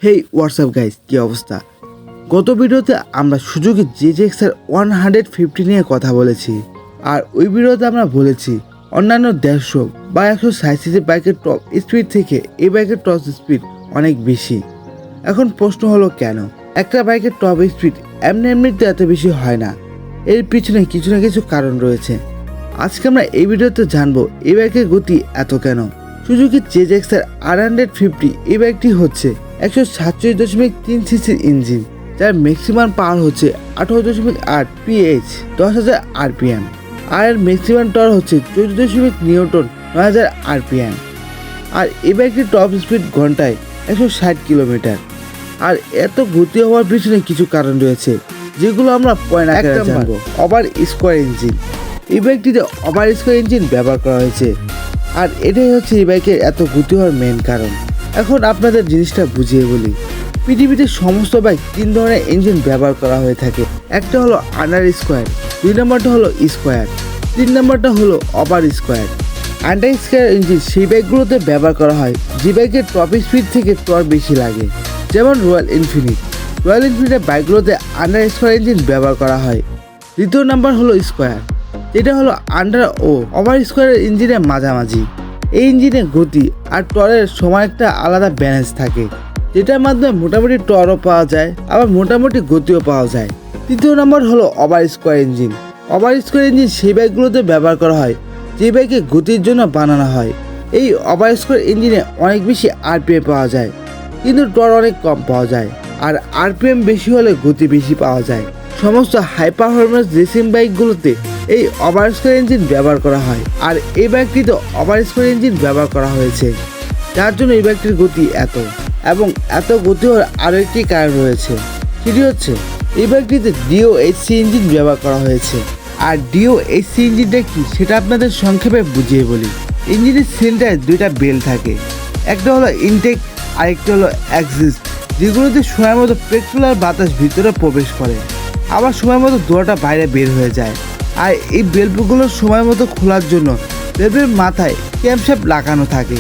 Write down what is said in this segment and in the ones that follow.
হেই WhatsApp guys, কি অবস্থা? গত ভিডিওতে আমরা সুজুকি ZX-R 150 নিয়ে কথা বলেছি। আর ওই ভিডিওতে আমরা বলেছি অন্যান্য 150 বা 160 সিসি বাইকের টপ স্পিড থেকে এই বাইকের টপ স্পিড অনেক বেশি। এখন প্রশ্ন হলো কেন একটা বাইকের টপ স্পিড এমনিতে এত বেশি হয় না? এর পিছনে কিছু না কিছু কারণ রয়েছে। আজকে আমরা এই ভিডিওতে জানবো এই বাইকের গতি এত কেন। সুজুকি ZX-R 150 এই বাইকটি হচ্ছে 147.3 সিসির ইঞ্জিন, যার ম্যাক্সিমাম পাওয়ার হচ্ছে 18.8 PH 10,000 RPM, আর এর ম্যাক্সিমাম টর্ক হচ্ছে 14 নিউটন 9,000 RPM। আর এই বাইকটির টপ স্পিড ঘন্টায় 160 কিলোমিটার। আর এত গতি হওয়ার পিছনে কিছু কারণ রয়েছে, যেগুলো আমরা পয়েন্ট আকারে জানবো। ওভার স্কোয়ার ইঞ্জিন, এই বাইকটিতে ওভার স্কোয়ার ইঞ্জিন ব্যবহার করা হয়েছে, আর এটাই হচ্ছে এই বাইকের এত গতি হওয়ার মেন কারণ। এখন আপনাদের জিনিসটা বুঝিয়ে বলি। পৃথিবীতে সমস্ত বাইক তিন ধরনের ইঞ্জিন ব্যবহার করা হয়ে থাকে। একটা হলো আন্ডার স্কোয়ার, 2 নম্বরটা হলো স্কোয়ার, 3 নম্বরটা হলো over square. Under square engine সেই বাইকগুলোতে ব্যবহার করা হয় যে বাইকের টপ স্পিড থেকে টর্ক বেশি লাগে, যেমন রয়্যাল এনফিল্ডের বাইকগুলোতে আন্ডার স্কোয়ার ইঞ্জিন ব্যবহার করা হয়। দ্বিতীয় নাম্বার হলো স্কোয়ার, যেটা হলো আন্ডার ও ওভার স্কোয়ারের ইঞ্জিনের মাঝামাঝি। এই ইঞ্জিনের গতি আর টর্কের সময় একটা আলাদা ব্যালেন্স থাকে, যেটার মাধ্যমে মোটামুটি টর্কও পাওয়া যায়, আবার মোটামুটি গতিও পাওয়া যায়। তৃতীয় নম্বর হলো over square engine. Over square engine সেই বাইকগুলোতে ব্যবহার করা হয় যে বাইকে গতির জন্য বানানো হয়। এই ওভার স্কোয়ার ইঞ্জিনে অনেক বেশি RPM পাওয়া যায়, কিন্তু টর্ক অনেক কম পাওয়া যায়। আর RPM বেশি হলে গতি বেশি পাওয়া যায়। সমস্ত হাই পারফরমেন্স রেসিং বাইকগুলোতে এই ওভার স্কোয়ার ইঞ্জিন ব্যবহার করা হয়, আর এই বাইকটিতে ওভার স্কোয়ার ইঞ্জিন ব্যবহার করা হয়েছে, যার জন্য এই বাইকটির গতি এত। এবং এত গতি হওয়ার আরও একটি কারণ রয়েছে, সেটি হচ্ছে এই বাইকটিতে DOHC ইঞ্জিন ব্যবহার করা হয়েছে। আর DOHC ইঞ্জিনটা কি সেটা আপনাদের সংক্ষেপে বুঝিয়ে বলি। ইঞ্জিনের সেন্টারে দুইটা বেল থাকে, একটা হলো ইনটেক, আরেকটা হলো এক্সিস্ট, যেগুলোতে সময় মতো পেট্রোল আর বাতাস ভিতরে প্রবেশ করে, আবার সময় মতো ধোঁয়াটা বাইরে বের হয়ে যায়। আর এই বেল্টগুলো সময় মতো খোলার জন্য বেল্টের মাথায় ক্যামশ্যাফট লাগানো থাকে।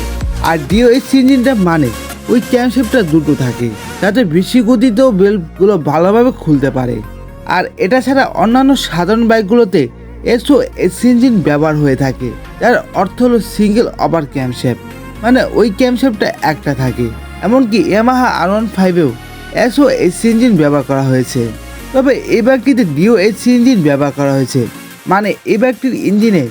আর DOHC ইঞ্জিনটা মানে ওই ক্যামশ্যাফটটা দুটো থাকে, যাতে বেশি গতিতেও বেল্টগুলো ভালোভাবে খুলতে পারে। আর এটা ছাড়া অন্যান্য সাধারণ বাইকগুলোতে SOHC ইঞ্জিন ব্যবহার হয়ে থাকে, যার অর্থ হলো সিঙ্গেল ওভার ক্যামশ্যাফট, মানে ওই ক্যামশ্যাফটটা একটা থাকে। এমনকি ইয়ামাহা R15-এও SOHC ইঞ্জিন ব্যবহার করা হয়েছে। তবে এই বাইকটিতে DOHC ইঞ্জিন ব্যবহার করা হয়েছে, মানে এই বাইকটির ইঞ্জিনে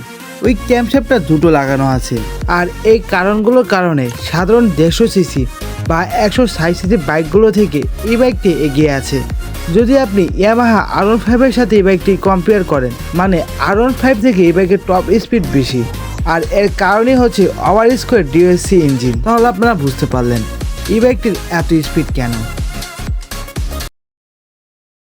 ওই ক্যামশ্যাফটটা দুটো লাগানো আছে। আর এই কারণগুলোর কারণে সাধারণ 150 সিসি বা 160 সিসি বাইকগুলো থেকে এই বাইকটি এগিয়ে আছে। যদি আপনি ইয়ামাহা R15-এর সাথে এই বাইকটি কম্পেয়ার করেন, মানে R15 থেকে এই বাইকের টপ স্পিড বেশি। আর এর কারণই হচ্ছে ওভার স্কোয়ার DOHC ইঞ্জিন। তাহলে আপনারা বুঝতে পারলেন এই বাইকটির এত স্পিড কেন।